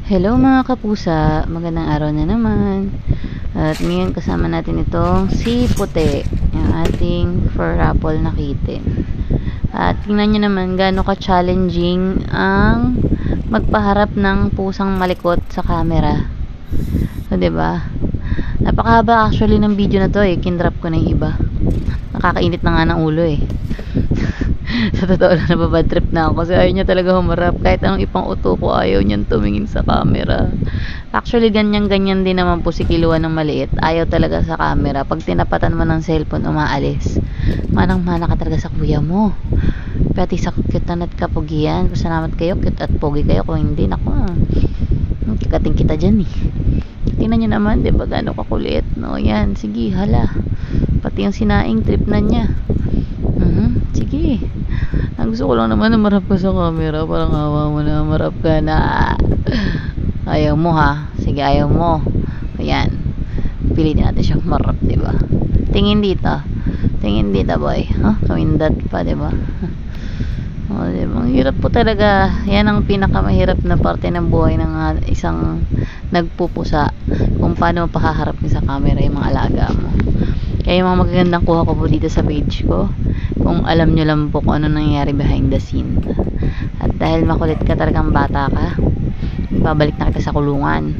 Hello mga kapusa, magandang araw na naman. At ngayon kasama natin itong si Puti, yung ating fur apple na kitten. At tingnan nyo naman gaano ka-challenging ang magpaharap ng pusang malikot sa camera. So, diba? Napakahaba actually ng video na to eh. Kindrap ko na yung iba. Nakakainit na nga ng ulo eh. Sa totoo lang, nababad trip na ako kasi ayaw niya talaga humarap. Kahit anong ipang uto ko, ayaw niyang tumingin sa camera. Actually, ganyan-ganyan din naman po si Kiluan ng maliit. Ayaw talaga sa camera. Pag tinapatan mo ng cellphone, umaalis. Manang-mana ka talaga sa kuya mo. Pati sa cute na kapugian. Pasalamat kayo, cute at pogi kayo. Kung hindi, naku. Kikating kita dyan eh. Tingnan niyo naman, diba, gano'ng kakulit. No, yan, sige, hala. Pati yung sinaing trip na niya. Sige. Ang gusto ko lang naman na marap ka sa camera. Parang awa mo na, marap ka na. Ayaw mo ha. Sige, ayaw mo. Ayan. Pilitin natin siyang marap, diba? Tingin dito. Tingin dito, boy. Huh? Kawindat pa, diba? O, diba? Ang hirap po talaga. Yan ang pinakamahirap na parte ng buhay ng isang nagpupusa. Kung paano pakaharap niya sa camera yung mga alaga mo. Kaya yung mga magagandang kuha ko po dito sa page ko, kung alam nyo lang po kung ano nangyayari behind the scene. At dahil makulit ka, talagang bata ka, ibabalik na kita sa kulungan.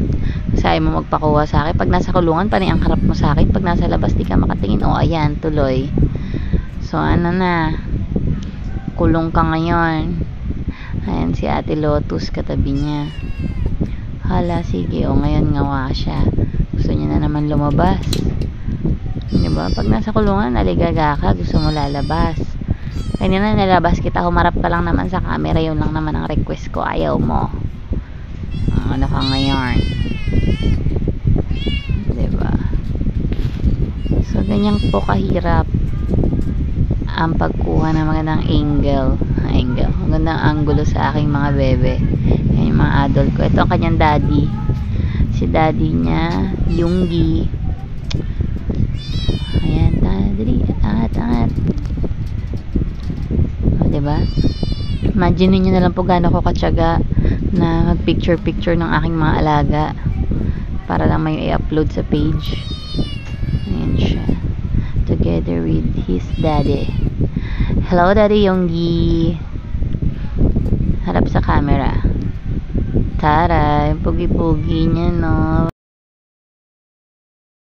Kasi ayaw mo magpakuha sa akin. Pag nasa kulungan, panay ang harap mo sa akin. Pag nasa labas, di ka makatingin. O, ayan, tuloy. So, ano na, kulong ka ngayon. Ayan, si Ate Lotus, katabi niya. Hala, sige, o, ngayon ngawa siya. Gusto niya na naman lumabas. Diba? Pag nasa kulungan, naligaga ka, gusto mo lalabas. Kanina nalabas kita, humarap ka lang naman sa camera, yun lang naman ang request ko, ayaw mo. Ano ka ngayon? Diba? So, ganyan po kahirap ang pagkuha ng magandang magandang angulo sa aking mga bebe. Yan yung mga adult ko. Ito ang kanyang daddy. Si daddy niya, Yunggi. Ayan, dali, angat. O, diba? Imagine niyo na lang po gaano ko katyaga na mag-picture ng aking mga alaga para lang may i-upload sa page. Ayan siya. Together with his daddy. Hello, Daddy Yonggi. Harap sa camera. Tara, yung pugi-pugi niya, no?